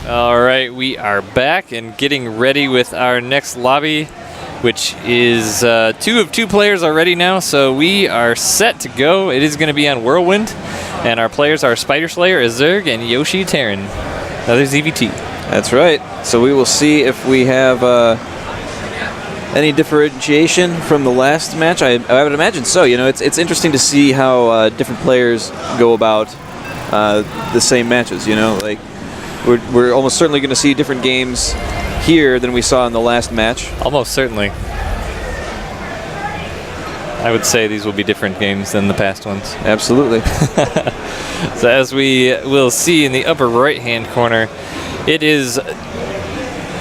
All right, we are back and getting ready with our next lobby, which is 2 of 2 players already now, so we are set to go. It is going to be on Whirlwind, and our players are Spiderslayer, Azurg, and Yoshi Terran. Another ZVT. That's right. So we will see if we have any differentiation from the last match. I would imagine so. You know, it's interesting to see how different players go about the same matches. You know, like we're almost certainly going to see different games here than we saw in the last match. Almost certainly. I would say these will be different games than the past ones. Absolutely. So as we will see in the upper right-hand corner, it is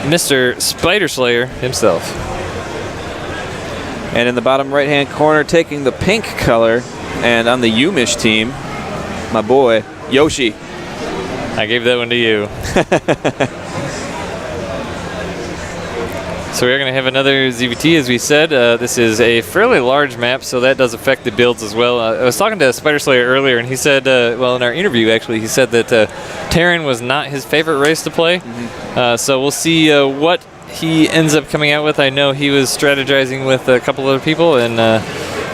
Mr. Spiderslayer himself. And in the bottom right-hand corner, taking the pink color, and on the Youmacon team, my boy, Yoshi. I gave that one to you. So we're going to have another ZVT, as we said. This is a fairly large map, so that does affect the builds as well. I was talking to Spiderslayer earlier, and he said, well, in our interview, actually, he said that Terran was not his favorite race to play. So we'll see what he ends up coming out with. I know he was strategizing with a couple other people and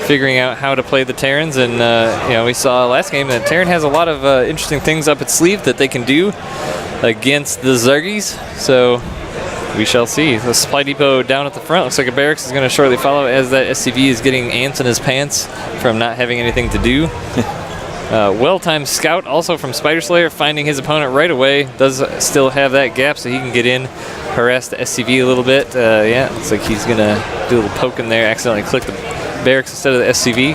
figuring out how to play the Terrans. And you know, we saw last game that Terran has a lot of interesting things up its sleeve that they can do against the Zergies. So we shall see. The supply depot down at the front. Looks like a barracks is going to shortly follow as that SCV is getting ants in his pants from not having anything to do. Well-timed scout also from Spiderslayer, finding his opponent right away. Does still have that gap so he can get in, harass the SCV a little bit. Yeah, looks like he's going to do a little poke in there, accidentally click the barracks instead of the SCV.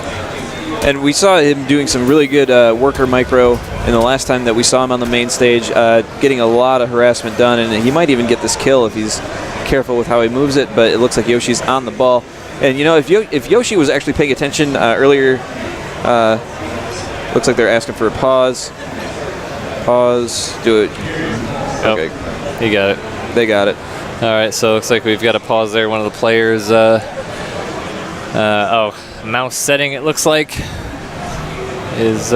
And we saw him doing some really good worker micro in the last time that we saw him on the main stage, getting a lot of harassment done, and he might even get this kill if he's careful with how he moves it, but it looks like Yoshi's on the ball. And you know, if Yoshi was actually paying attention earlier, looks like they're asking for a pause. Pause, do it. Okay. Oh, he got it. They got it. All right, so it looks like we've got a pause there. One of the players, mouse setting, it looks like, is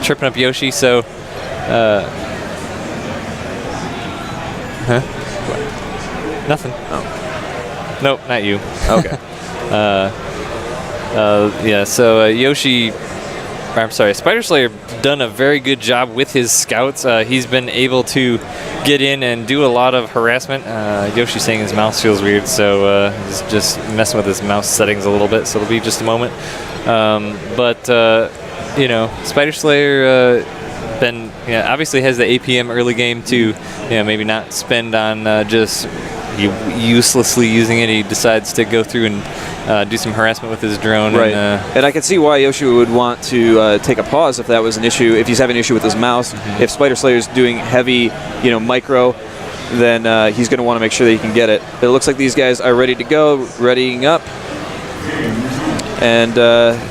tripping up Yoshi, so nothing. Oh. Nope, not you. Okay. Yeah, so Yoshi, I'm sorry, Spiderslayer done a very good job with his scouts. He's been able to get in and do a lot of harassment. Yoshi's saying his mouse feels weird, so he's just messing with his mouse settings a little bit, so it'll be just a moment. You know, Spiderslayer obviously has the APM early game to, you know, maybe not spend on just uselessly using it. He decides to go through and do some harassment with his drone. Right. And I can see why Yoshi would want to take a pause if that was an issue, if he's having an issue with his mouse. If Spiderslayer's doing heavy, you know, micro, then he's going to want to make sure that he can get it. But it looks like these guys are ready to go, readying up. And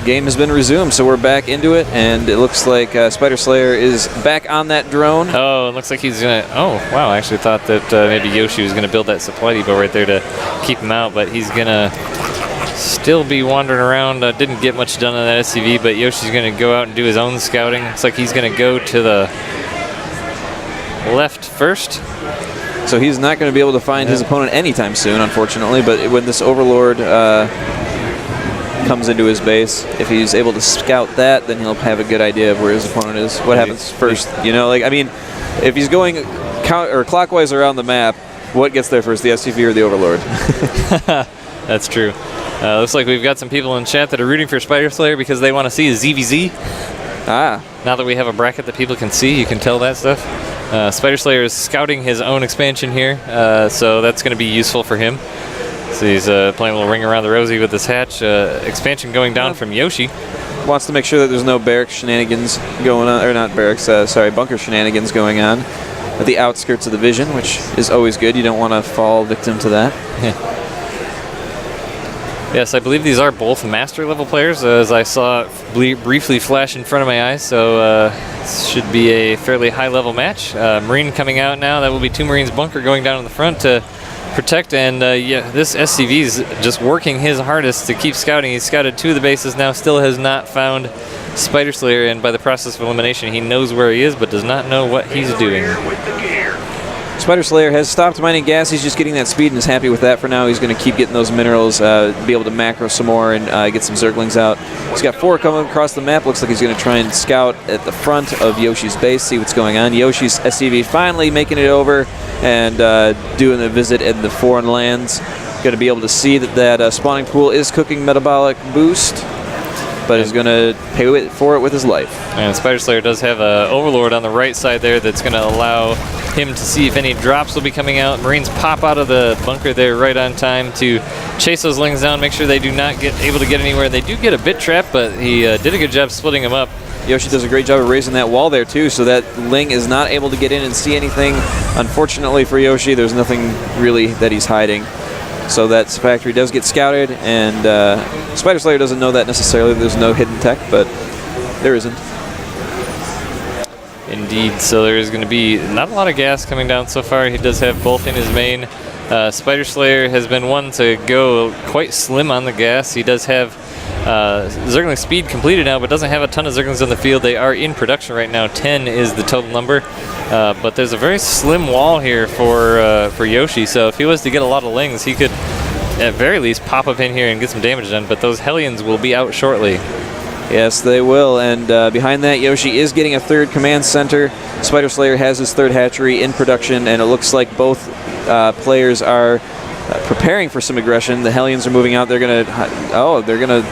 game has been resumed, so we're back into it, and it looks like Spiderslayer is back on that drone. Oh, it looks like he's going to... Oh, wow, I actually thought that maybe Yoshi was going to build that supply depot right there to keep him out, but he's going to still be wandering around. Didn't get much done on that SCV, but Yoshi's going to go out and do his own scouting. Looks like he's going to go to the left first. So he's not going to be able to find his opponent anytime soon, unfortunately, but when this Overlord comes into his base, if he's able to scout that, then he'll have a good idea of where his opponent is. What happens first? You know, like, I mean, if he's going clockwise around the map, what gets there first, the SCV or the Overlord? That's true. Looks like we've got some people in chat that are rooting for Spiderslayer because they want to see a ZVZ. Ah. Now that we have a bracket that people can see, you can tell that stuff. Spiderslayer is scouting his own expansion here, so that's going to be useful for him. So he's playing a little ring around the rosy with this hatch. Expansion going down from Yoshi. Wants to make sure that there's no barracks shenanigans going on, or not barracks, sorry, bunker shenanigans going on at the outskirts of the vision, which is always good. You don't want to fall victim to that. Yes, I believe these are both master level players, as I saw briefly flash in front of my eyes, so this should be a fairly high level match. Marine coming out now. That will be 2 Marines bunker going down in the front to protect, and yeah, this SCV is just working his hardest to keep scouting. He's scouted 2 of the bases now, still has not found Spiderslayer, and by the process of elimination, he knows where he is, but does not know what he's doing. Spiderslayer has stopped mining gas. He's just getting that speed and is happy with that for now. He's going to keep getting those minerals, be able to macro some more and get some Zerglings out. He's got 4 coming across the map. Looks like he's going to try and scout at the front of Yoshi's base, see what's going on. Yoshi's SCV finally making it over and doing a visit in the foreign lands. Going to be able to see that spawning pool is cooking metabolic boost, but is going to pay for it with his life. And Spiderslayer does have an Overlord on the right side there that's going to allow him to see if any drops will be coming out. Marines pop out of the bunker there right on time to chase those lings down, make sure they do not get able to get anywhere. They do get a bit trap, but he did a good job splitting them up. Yoshi does a great job of raising that wall there too, so that Ling is not able to get in and see anything. Unfortunately for Yoshi, there's nothing really that he's hiding. So that factory does get scouted, and Spiderslayer doesn't know that necessarily. There's no hidden tech, but there isn't. Indeed, so there is going to be not a lot of gas coming down so far. He does have both in his main. Spiderslayer has been one to go quite slim on the gas. He does have Zergling speed completed now, but doesn't have a ton of Zerglings on the field. They are in production right now. 10 is the total number. But there's a very slim wall here for Yoshi, so if he was to get a lot of lings, he could at very least pop up in here and get some damage done, but those Hellions will be out shortly. Yes, they will, and behind that, Yoshi is getting a 3rd command center. Spiderslayer has his 3rd hatchery in production, and it looks like both players are preparing for some aggression. The Hellions are moving out. They're going to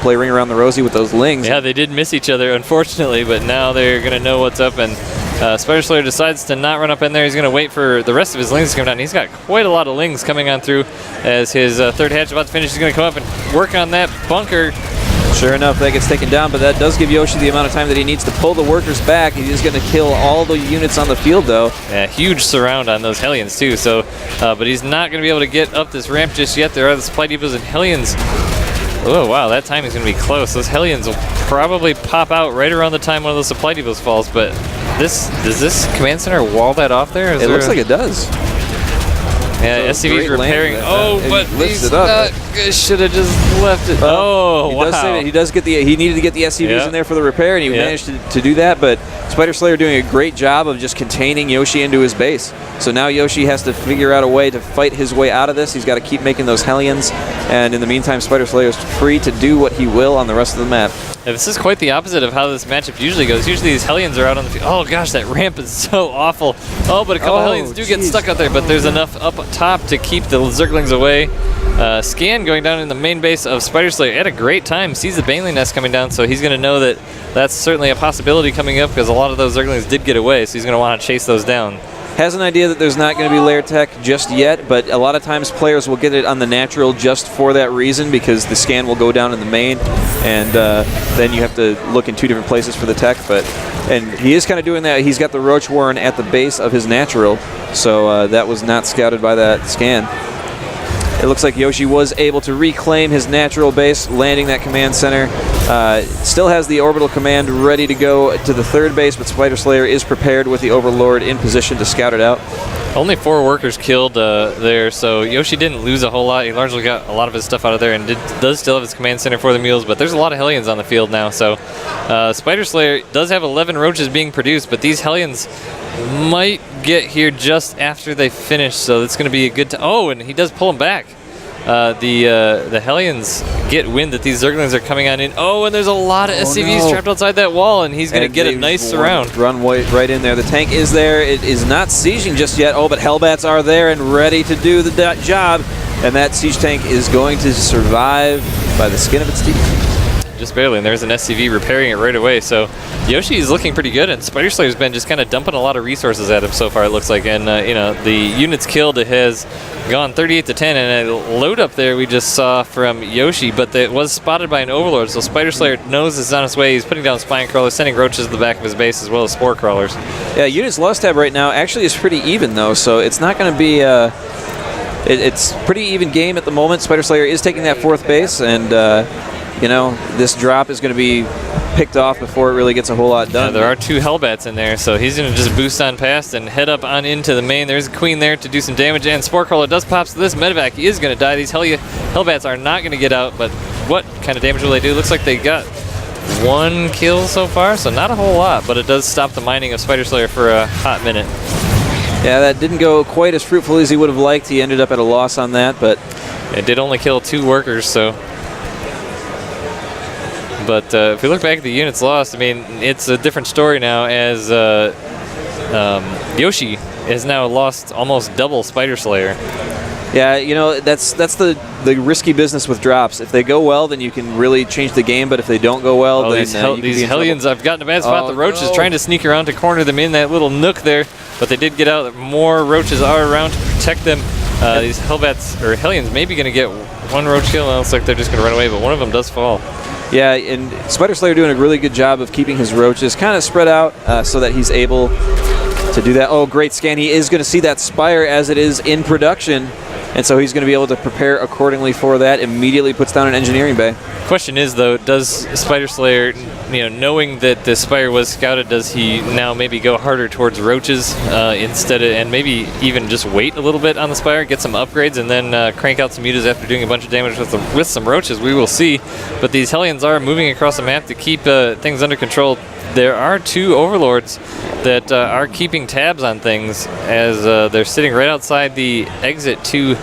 play Ring Around the Rosie with those lings. Yeah, they did miss each other, unfortunately, but now they're going to know what's up, and Spiderslayer decides to not run up in there. He's going to wait for the rest of his lings to come down. He's got quite a lot of lings coming on through as his 3rd hatch is about to finish. He's going to come up and work on that bunker. Sure enough, that gets taken down, but that does give Yoshi the amount of time that he needs to pull the workers back. He's just going to kill all the units on the field, though. Yeah, huge surround on those Hellions, too. So, but he's not going to be able to get up this ramp just yet. There are the supply depots and Hellions. Oh, wow, that time is going to be close. Those Hellions will probably pop out right around the time one of those supply depots falls, but does this command center wall that off there? It looks like it does. Yeah, so SCV's repairing. But he's not. Should have just left it. Oh, wow. Does say that he does get he needed to get the SCVs in there for the repair, and he managed to do that, but Spiderslayer doing a great job of just containing Yoshi into his base. So now Yoshi has to figure out a way to fight his way out of this. He's got to keep making those Hellions, and in the meantime, Spiderslayer is free to do what he will on the rest of the map. Yeah, this is quite the opposite of how this matchup usually goes. Usually these Hellions are out on the field. Oh gosh, that ramp is so awful. Oh, but a couple Hellions do get stuck out there, but there's enough up top to keep the Zerglings away. Scan going down in the main base of Spiderslayer at a great time. Sees the Baneling nest coming down, so he's going to know that that's certainly a possibility coming up because a lot of those Zerglings did get away, so he's going to want to chase those down. Has an idea that there's not going to be lair tech just yet, but a lot of times players will get it on the natural just for that reason because the scan will go down in the main, and then you have to look in 2 different places for the tech. And he is kind of doing that. He's got the Roach Warren at the base of his natural, so that was not scouted by that scan. It looks like Yoshi was able to reclaim his natural base, landing that command center. Still has the orbital command ready to go to the 3rd base, but Spiderslayer is prepared with the Overlord in position to scout it out. Only 4 workers killed there, so Yoshi didn't lose a whole lot. He largely got a lot of his stuff out of there and does still have his command center for the mules, but there's a lot of Hellions on the field now, so Spiderslayer does have 11 roaches being produced, but these Hellions might get here just after they finish, so it's going to be a good time. Oh, and he does pull them back. The Hellions get wind that these Zerglings are coming on in. Oh, and there's a lot of SCVs trapped outside that wall, and he's going to get a nice surround. Run right in there. The tank is there. It is not sieging just yet. Oh, but Hellbats are there and ready to do the job, and that siege tank is going to survive by the skin of its teeth. Just barely, and there's an SCV repairing it right away. So Yoshi is looking pretty good, and Spiderslayer's been just kind of dumping a lot of resources at him so far, it looks like. And you know, the units killed has gone 38 to 10, and a load up there we just saw from Yoshi, but it was spotted by an Overlord, so Spiderslayer knows it's on its way. He's putting down spine crawlers, sending roaches to the back of his base as well as spore crawlers. Yeah, units lost tab right now actually is pretty even though, so it's not going to be it's pretty even game at the moment. Spiderslayer is taking that 4th base, and you know, this drop is going to be picked off before it really gets a whole lot done. Yeah, there are 2 Hellbats in there, so he's going to just boost on past and head up on into the main. There's a Queen there to do some damage, and Spore Crawler does pop, so this medevac is going to die. These Hellbats are not going to get out, but what kind of damage will they do? Looks like they got 1 kill so far, so not a whole lot, but it does stop the mining of Spiderslayer for a hot minute. Yeah, that didn't go quite as fruitfully as he would have liked. He ended up at a loss on that, but it did only kill 2 workers, so. But if we look back at the units lost, I mean, it's a different story now as Yoshi has now lost almost double Spiderslayer. Yeah, you know, that's the risky business with drops. If they go well, then you can really change the game, but if they don't go well, then these Hellions, I've gotten a bad spot. The Roach is trying to sneak around to corner them in that little nook there, but they did get out. More Roaches are around to protect them. These Hellbats, or Hellions, maybe going to get 1 Roach kill. It looks like they're just going to run away, but one of them does fall. Yeah, and Spiderslayer doing a really good job of keeping his Roaches kind of spread out so that he's able to do that. Oh, great scan. He is going to see that Spire as it is in production, and so he's going to be able to prepare accordingly for that. Immediately puts down an engineering bay. Question is, though, does Spiderslayer, knowing that the Spire was scouted, does he now maybe go harder towards Roaches instead of, and maybe even just wait a little bit on the Spire, get some upgrades, and then crank out some mutas after doing a bunch of damage with some Roaches? We will see. But these Hellions are moving across the map to keep things under control. There are 2 Overlords that are keeping tabs on things as they're sitting right outside the exit to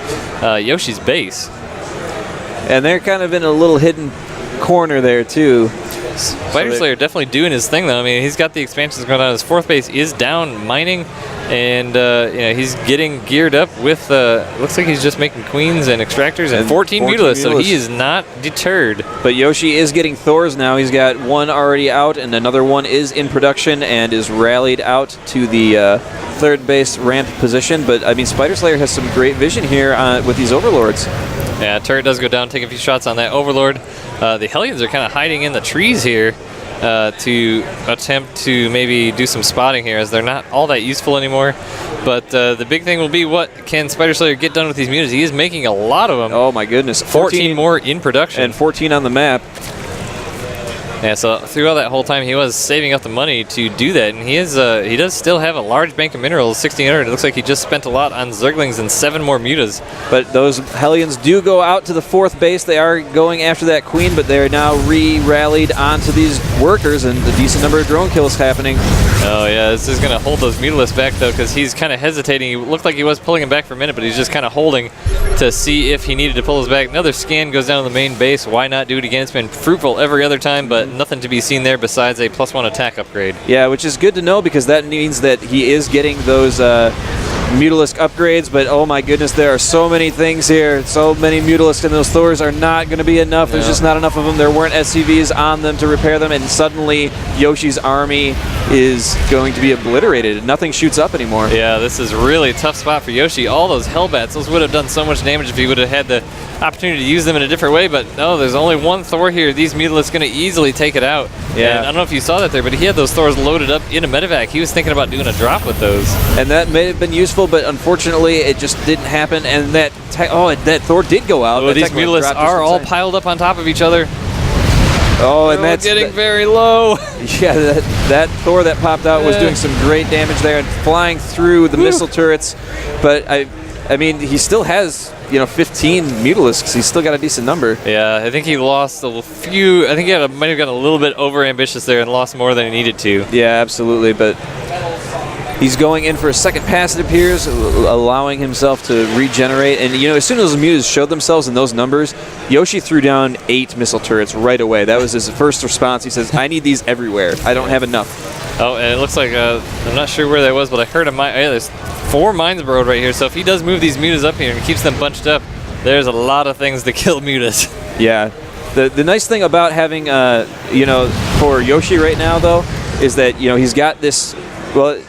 Yoshi's base. And they're kind of in a little hidden corner there, too. Spiderslayer definitely doing his thing, though. I mean, he's got the expansions going on. His 4th base is down mining, and he's getting geared up with, looks like he's just making queens and extractors and 14 Mutalisks, so he is not deterred. But Yoshi is getting Thors now. He's got 1 already out, and another 1 is in production and is rallied out to the 3rd base ramp position. But, I mean, Spiderslayer has some great vision here with these Overlords. Yeah, turret does go down, take a few shots on that Overlord. The Hellions are kind of hiding in the trees here to attempt to maybe do some spotting here, as they're not all that useful anymore. But the big thing will be, what can Spiderslayer get done with these mutas? He is making a lot of them. Oh my goodness. 14 more in production. And 14 on the map. Yeah, so throughout that whole time, he was saving up the money to do that, and he does still have a large bank of minerals, 1,600. It looks like he just spent a lot on Zerglings and 7 more mutas. But those Hellions do go out to the 4th base. They are going after that Queen, but they're now re-rallied onto these workers, and a decent number of drone kills happening. Oh yeah, this is going to hold those Mutalisks back, though, because he's kind of hesitating. He looked like he was pulling him back for a minute, but he's just kind of holding to see if he needed to pull his back. Another scan goes down to the main base. Why not do it again? It's been fruitful every other time, but nothing to be seen there besides a +1 attack upgrade. Yeah, which is good to know, because that means that he is getting those Mutalisk upgrades, but oh my goodness, there are so many things here. So many Mutalisks, and those Thors are not going to be enough. There's just not enough of them. There weren't SCVs on them to repair them, and suddenly Yoshi's army is going to be obliterated. Nothing shoots up anymore. Yeah, this is really a tough spot for Yoshi. All those Hellbats, those would have done so much damage if he would have had the opportunity to use them in a different way, but no, there's only 1 Thor here. These Mutalisks going to easily take it out. Yeah. And I don't know if you saw that there, but he had those Thors loaded up in a medevac. He was thinking about doing a drop with those. And that may have been useful, but unfortunately it just didn't happen, and that Thor did go out. Oh, these Mutalisks are all piled up on top of each other. Oh, and that's getting very low. Yeah, that Thor that popped out was doing some great damage there and flying through the missile turrets. But I mean, he still has 15 Mutalisks. He's still got a decent number. Yeah, I think he lost a few. I think he might have gotten a little bit over ambitious there and lost more than he needed to. Yeah, absolutely. But he's going in for a second pass, it appears, allowing himself to regenerate. And, as soon as those mutas showed themselves in those numbers, Yoshi threw down 8 missile turrets right away. That was his first response. He says, I need these everywhere. I don't have enough. Oh, and it looks like, I'm not sure where that was, but I heard there's 4 mines burrowed right here. So if he does move these mutas up here and keeps them bunched up, there's a lot of things to kill mutas. Yeah. The nice thing about having, for Yoshi right now, though, is that, he's got this... Well,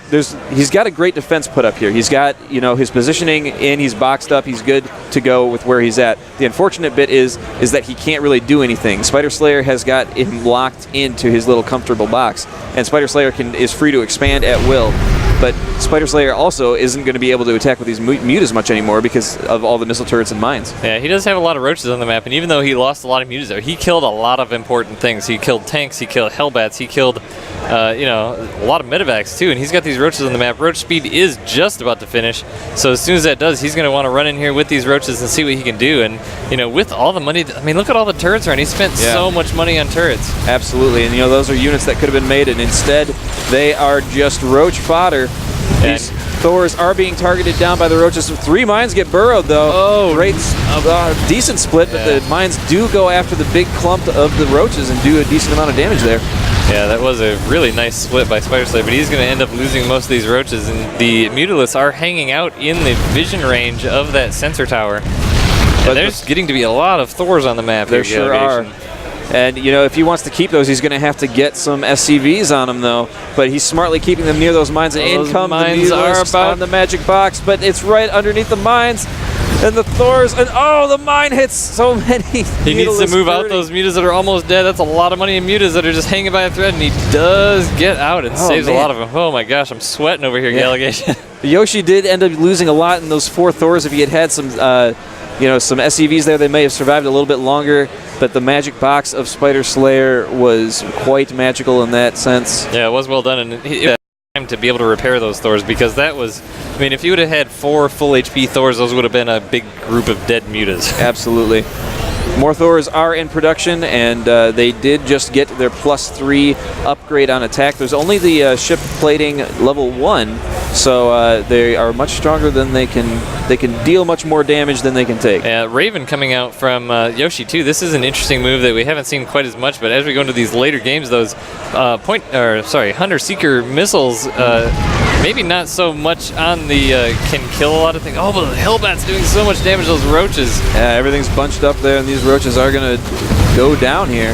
he's got a great defense put up here. He's got, his positioning in, he's boxed up, he's good to go with where he's at. The unfortunate bit is that he can't really do anything. Spiderslayer has got him locked into his little comfortable box, and Spiderslayer is free to expand at will. But Spiderslayer also isn't going to be able to attack with these mutas much anymore because of all the missile turrets and mines. Yeah, he does have a lot of roaches on the map, and even though he lost a lot of mutas there, he killed a lot of important things. He killed tanks, he killed Hellbats, he killed, a lot of medevacs too, and he's got these roaches on the map. Roach speed is just about to finish, so as soon as that does, he's going to want to run in here with these roaches and see what he can do. And, with all the money, look at all the turrets around. He spent so much money on turrets. Absolutely, and, those are units that could have been made, and instead they are just roach fodder. Thors are being targeted down by the roaches. 3 mines get burrowed, though. Oh, great, decent split, but the mines do go after the big clump of the roaches and do a decent amount of damage there. Yeah, that was a really nice split by Spiderslayer, but he's going to end up losing most of these roaches, and the Mutalisks are hanging out in the vision range of that sensor tower. But there's getting to be a lot of Thors on the map. There sure are. And, you know, if he wants to keep those, he's going to have to get some SCVs on them, though. But he's smartly keeping them near those mines. And in come the Mutalisks on the magic box, but it's right underneath the mines. And the Thors, and the mine hits so many. He needs to move out those mutas that are almost dead. That's a lot of money in mutas that are just hanging by a thread, and he does get out and saves a lot of them. Oh my gosh, I'm sweating over here, Gallegation. Yoshi did end up losing a lot in those 4 Thors. If he had some, some SCVs there, they may have survived a little bit longer. But the magic box of Spiderslayer was quite magical in that sense. Yeah, it was well done, and he had time to be able to repair those Thors, because that was, I mean, if you would have had 4 full HP Thors, those would have been a big group of dead mutas. Absolutely. More Thors are in production, and they did just get their +3 upgrade on attack. There's only the ship plating level 1, so they are much stronger than they can deal much more damage than they can take. Raven coming out from Yoshi too. This is an interesting move that we haven't seen quite as much, but as we go into these later games, those Hunter Seeker missiles. Maybe not so much on the can kill a lot of things. Oh, but the Hellbat's doing so much damage to those roaches. Yeah, everything's bunched up there, and these roaches are going to go down here.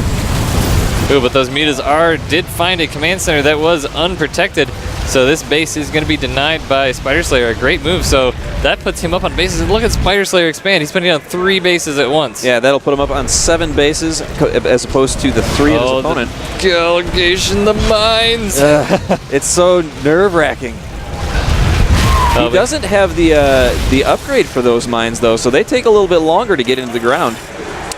Ooh, but those mutas did find a command center that was unprotected. So this base is going to be denied by Spiderslayer. A great move. So that puts him up on bases. And look at Spiderslayer expand. He's putting down 3 bases at once. Yeah, that'll put him up on 7 bases as opposed to the 3 of his opponent. The Gallegation, the mines. It's so nerve-wracking. He doesn't have the upgrade for those mines, though, so they take a little bit longer to get into the ground.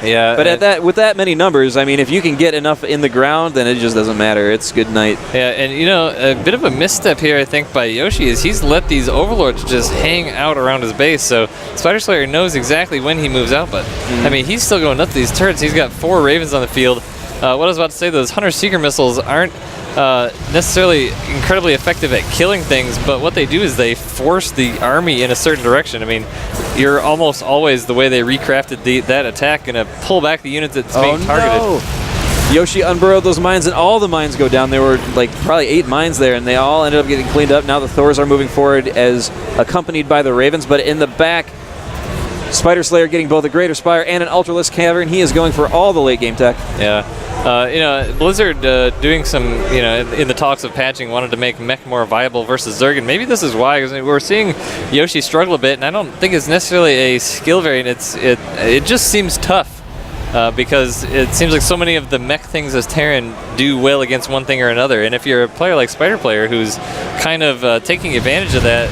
Yeah, but with that many numbers, I mean, if you can get enough in the ground, then it just doesn't matter. It's good night. Yeah, and you know, a bit of a misstep here, I think, by Yoshi is he's let these overlords just hang out around his base. So Spiderslayer knows exactly when he moves out, but I mean, he's still going nuts these turrets. He's got 4 Ravens on the field. What I was about to say, those Hunter Seeker missiles aren't necessarily incredibly effective at killing things, but what they do is they force the army in a certain direction. I mean, you're almost always, the way they recrafted that attack, going to pull back the units that's being targeted. No. Yoshi unburrowed those mines, and all the mines go down. There were like probably 8 mines there, and they all ended up getting cleaned up. Now the Thors are moving forward as accompanied by the Ravens, but in the back, Spiderslayer getting both a Greater Spire and an Ultralisk Cavern. He is going for all the late game tech. Yeah. You know, Blizzard doing some, you know, in the talks of patching, wanted to make Mech more viable versus Zerg, and maybe this is why, because we're seeing Yoshi struggle a bit, and I don't think it's necessarily a skill variant. It just seems tough, because it seems like so many of the mech things as Terran do well against one thing or another, and if you're a player like Spiderslayer who's kind of taking advantage of that,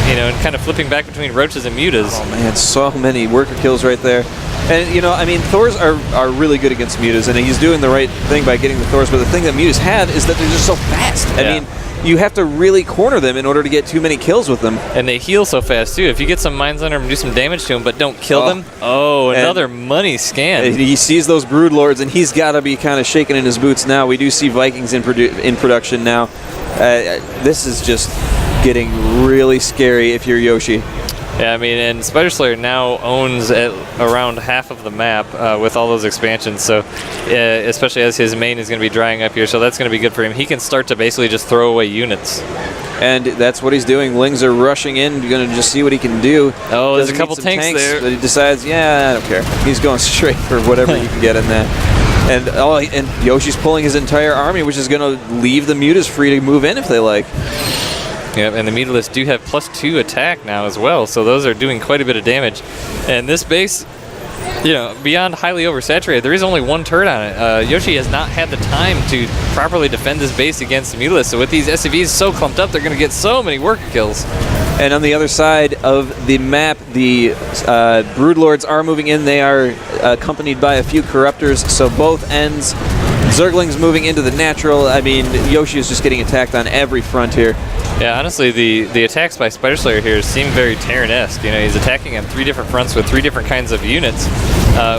you know, and kind of flipping back between roaches and mutas. Oh man, so many worker kills right there. And, you know, I mean, Thors are really good against mutas, and he's doing the right thing by getting the Thors, but the thing that mutas have is that they're just so fast. Yeah. I mean, you have to really corner them in order to get too many kills with them. And they heal so fast, too. If you get some mines under them and do some damage to them, but don't kill them, another money scan. He sees those Broodlords, and he's got to be kind of shaking in his boots now. We do see Vikings in production now. This is just getting really scary if you're Yoshi. Yeah, I mean, and Spiderslayer now owns around half of the map with all those expansions, so especially as his main is going to be drying up here, so that's going to be good for him. He can start to basically just throw away units. And that's what he's doing. Lings are rushing in, going to just see what he can do. Oh, there's a couple tanks there. But he decides, yeah, I don't care. He's going straight for whatever he can get in there. And Yoshi's pulling his entire army, which is going to leave the mutas free to move in if they like. Yep, and the Mutalisks do have +2 attack now as well, so those are doing quite a bit of damage. And this base, you know, beyond highly oversaturated, there is only 1 turret on it. Yoshi has not had the time to properly defend this base against the Mutalisks, so with these SCVs so clumped up, they're going to get so many worker kills. And on the other side of the map, the Broodlords are moving in. They are accompanied by a few Corruptors, so both ends. Zerglings moving into the natural. I mean, Yoshi is just getting attacked on every front here. Yeah, honestly, the attacks by Spiderslayer here seem very Terran-esque. You know, he's attacking on 3 different fronts with 3 different kinds of units,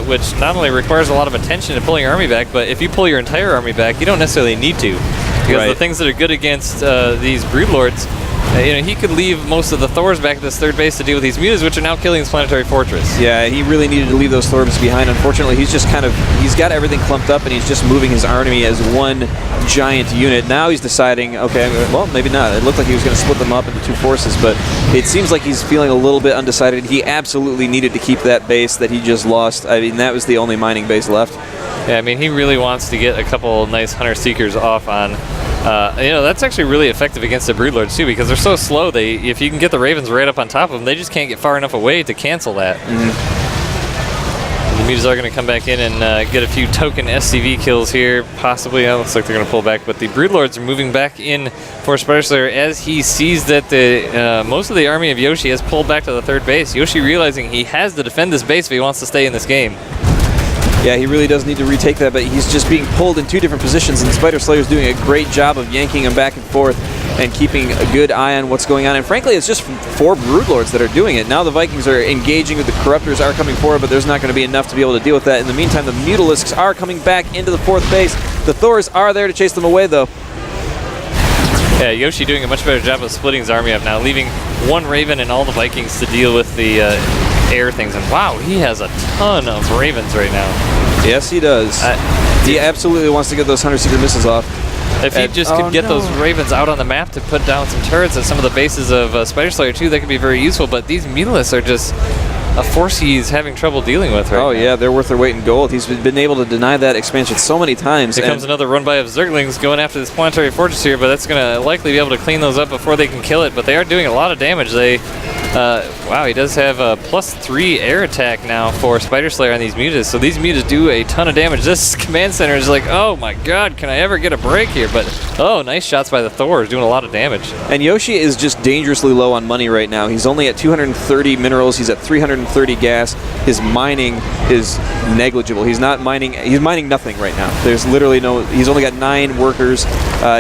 which not only requires a lot of attention to pulling your army back, but if you pull your entire army back, you don't necessarily need to. Because the things that are good against these Broodlords, You know, he could leave most of the Thors back at this third base to deal with these mutas, which are now killing his planetary fortress. Yeah, he really needed to leave those Thors behind. Unfortunately, he's just he's got everything clumped up, and he's just moving his army as one giant unit. Now he's deciding, okay, well, maybe not. It looked like he was going to split them up into two forces, but it seems like he's feeling a little bit undecided. He absolutely needed to keep that base that he just lost. I mean, that was the only mining base left. Yeah, I mean, he really wants to get a couple nice Hunter Seekers off on. You know, that's actually really effective against the Broodlords too, because they're so slow. If you can get the Ravens right up on top of them, they just can't get far enough away to cancel that. The mutas are going to come back in and get a few token SCV kills here, possibly. Looks like they're going to pull back, but the Broodlords are moving back in for Spiderslayer as he sees that the most of the army of Yoshi has pulled back to the third base. Yoshi realizing he has to defend this base if he wants to stay in this game. Yeah, he really does need to retake that, but he's just being pulled in two different positions, and Spiderslayer's doing a great job of yanking him back and forth and keeping a good eye on what's going on. And frankly, it's just 4 Broodlords that are doing it. Now the Vikings are engaging with the Corruptors, are coming forward, but there's not going to be enough to be able to deal with that. In the meantime, the Mutalisks are coming back into the fourth base. The Thors are there to chase them away, though. Yeah, Yoshi doing a much better job of splitting his army up now, leaving 1 Raven and all the Vikings to deal with the air things. And wow, he has a ton of Ravens right now. Yes, he does. He absolutely wants to get those Hunter Seeker missiles off. If he just could get those Ravens out on the map to put down some turrets at some of the bases of Spiderslayer too, that could be very useful. But these Mutalisks are just a force he's having trouble dealing with right now. Yeah, they're worth their weight in gold. He's been able to deny that expansion so many times. Here comes another run by of Zerglings going after this planetary fortress here, but that's going to likely be able to clean those up before they can kill it. But they are doing a lot of damage. Wow, he does have a +3 air attack now for Spiderslayer on these mutas. So these mutas do a ton of damage. This command center is like, oh my god, can I ever get a break here? But oh, nice shots by the Thors, doing a lot of damage. And Yoshi is just dangerously low on money right now. He's only at 230 minerals. He's at 330 gas. His mining is negligible. He's not mining. He's mining nothing right now. There's literally no. He's only got 9 workers.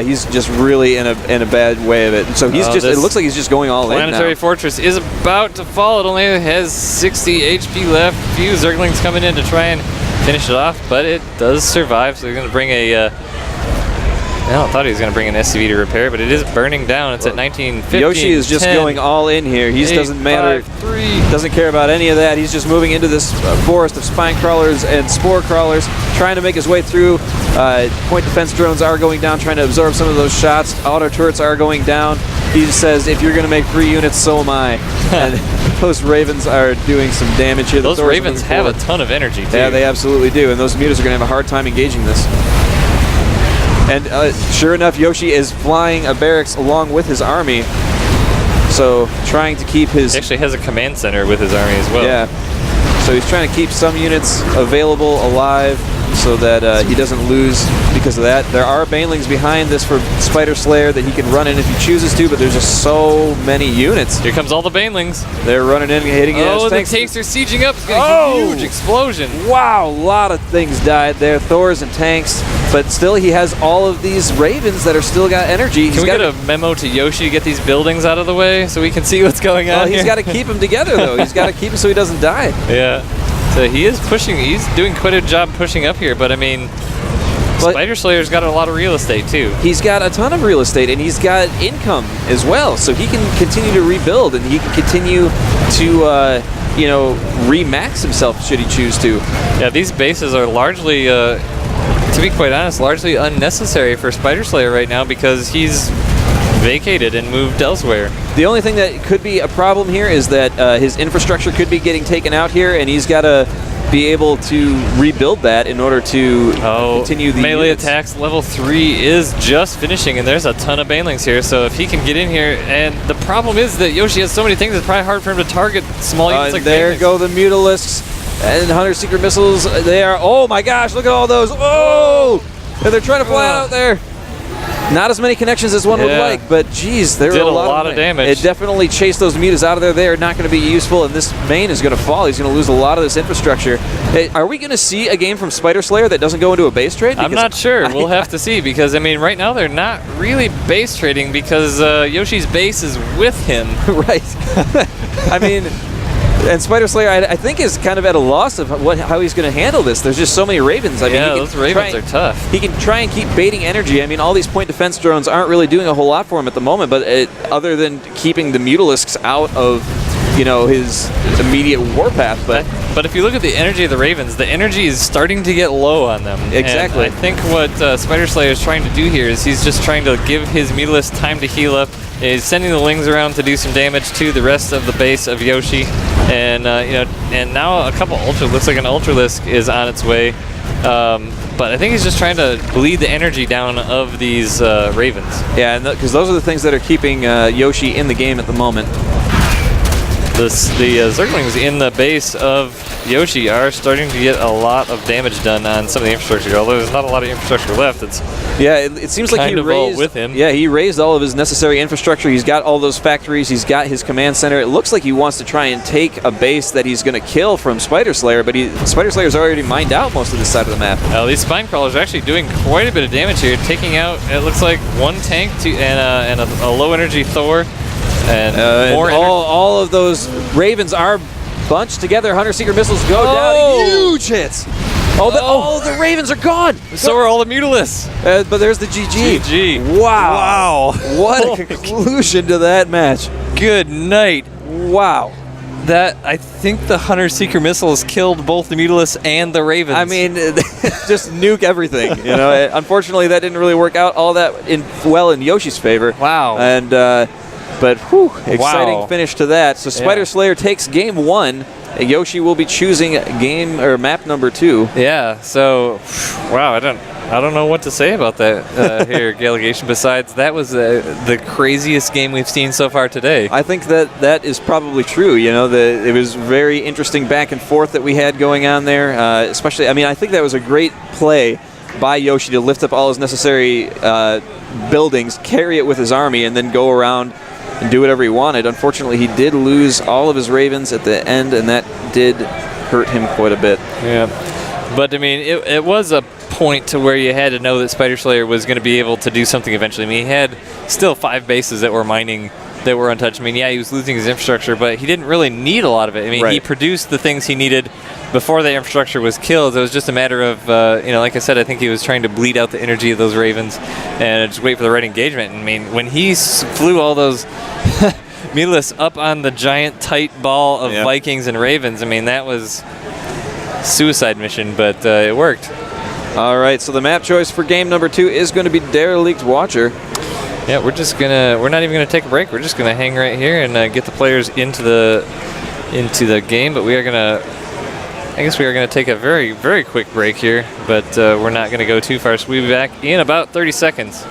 He's just really in a bad way of it. So he's just. It looks like he's just going all in now. Planetary fortress is about to fall. It only has 60 HP left. A few Zerglings coming in to try and finish it off, but it does survive. So they're going to bring a. I thought he was going to bring an SCV to repair, but it is burning down. It's at 1950. Yoshi is just going all in here. He doesn't matter. 5, 3. Doesn't care about any of that. He's just moving into this forest of spine crawlers and spore crawlers, trying to make his way through. Point defense drones are going down, trying to absorb some of those shots. Auto turrets are going down. He just says, if you're going to make 3 units, so am I. And those Ravens are doing some damage here. Those Ravens have a ton of energy, too. Yeah, they absolutely do. And those mutas are going to have a hard time engaging this. And sure enough, Yoshi is flying a barracks along with his army. So trying to keep his... He actually has a command center with his army as well. Yeah. So he's trying to keep some units available, alive, so that he doesn't lose because of that. There are Banelings behind this for Spiderslayer that he can run in if he chooses to, but there's just so many units. Here comes all the Banelings. They're running in and hitting it. Oh, the tanks are sieging up. It's going to be a huge explosion. Wow, a lot of things died there. Thors and tanks. But still, he has all of these Ravens that are still got energy. Can we get a memo to Yoshi to get these buildings out of the way so we can see what's going on here? He's got to keep them together, though. He's got to keep them so he doesn't die. Yeah. So he is pushing. He's doing quite a job pushing up here. But, I mean, Spiderslayer's got a lot of real estate, too. He's got a ton of real estate, and he's got income as well. So he can continue to rebuild, and he can continue to, remax himself should he choose to. Yeah, these bases are largely... to be quite honest, largely unnecessary for Spiderslayer right now because he's vacated and moved elsewhere. The only thing that could be a problem here is that his infrastructure could be getting taken out here, and he's got to be able to rebuild that in order to continue the melee units. attacks. Level 3 is just finishing, and there's a ton of Banelings here, so if he can get in here, and the problem is that Yoshi has so many things, it's probably hard for him to target small units like there Banelings. Go the Mutalisks. And Hunter Seeker missiles, they are, oh my gosh, look at all those. Oh! And they're trying to fly out there. Not as many connections as one would like, but geez, there are a lot of damage. It definitely chased those mutas out of there. They are not going to be useful, and this main is going to fall. He's going to lose a lot of this infrastructure. Hey, are we going to see a game from Spiderslayer that doesn't go into a base trade? Because I'm not sure. We'll have to see, because, I mean, right now they're not really base trading because Yoshi's base is with him. Right. I mean... And Spiderslayer, I think, is kind of at a loss of how he's going to handle this. There's just so many Ravens. I mean, those Ravens are tough. He can try and keep baiting energy. I mean, all these point defense drones aren't really doing a whole lot for him at the moment, but other than keeping the Mutalisks out of, his immediate warpath. But if you look at the energy of the Ravens, the energy is starting to get low on them. Exactly. And I think what Spiderslayer is trying to do here is he's just trying to give his Mutalisk time to heal up. He's sending the Lings around to do some damage to the rest of the base of Yoshi, and and now a couple looks like an Ultralisk is on its way. But I think he's just trying to bleed the energy down of these Ravens. Yeah, because those are the things that are keeping Yoshi in the game at the moment. The Zerglings in the base of Yoshi are starting to get a lot of damage done on some of the infrastructure, although there's not a lot of infrastructure left. It seems like he raised with him. Yeah, he raised all of his necessary infrastructure. He's got all those factories. He's got his command center. It looks like he wants to try and take a base that he's going to kill from Spiderslayer, but Spiderslayer's already mined out most of this side of the map. These spine crawlers are actually doing quite a bit of damage here, taking out, it looks like, one tank and a low energy Thor. And all of those Ravens are bunched together. Hunter Seeker missiles go down. Huge hits. The Ravens are gone. So are all the Mutalisks. But there's the GG. GG. Wow. What a conclusion to that match. Good night. Wow. I think the Hunter Seeker missiles killed both the Mutalisks and the Ravens. I mean, just nuke everything. Unfortunately, that didn't really work out all that well in Yoshi's favor. Wow. And but exciting finish to that. So Spiderslayer takes game 1. Yoshi will be choosing map number 2. Yeah. So, wow. I don't know what to say about that here, Galigation. Besides, that was the craziest game we've seen so far today. I think that is probably true. It was very interesting back and forth that we had going on there. Especially, I think that was a great play by Yoshi to lift up all his necessary buildings, carry it with his army, and then go around and do whatever he wanted. Unfortunately, he did lose all of his Ravens at the end, and that did hurt him quite a bit. Yeah. But, it was a point to where you had to know that Spiderslayer was going to be able to do something eventually. He had still 5 bases that were mining, that were untouched. He was losing his infrastructure, but he didn't really need a lot of it. He produced the things he needed before the infrastructure was killed. It was just a matter of, like I said, I think he was trying to bleed out the energy of those Ravens and just wait for the right engagement. When he flew all those Mutalisks up on the giant tight ball of Vikings and Ravens, that was suicide mission, but it worked. All right, so the map choice for game number 2 is going to be Derelict Watcher. Yeah, we're not even gonna take a break. We're just gonna hang right here and get the players into the game. But I guess we are gonna take a very, very quick break here. But we're not gonna go too far. So we'll be back in about 30 seconds.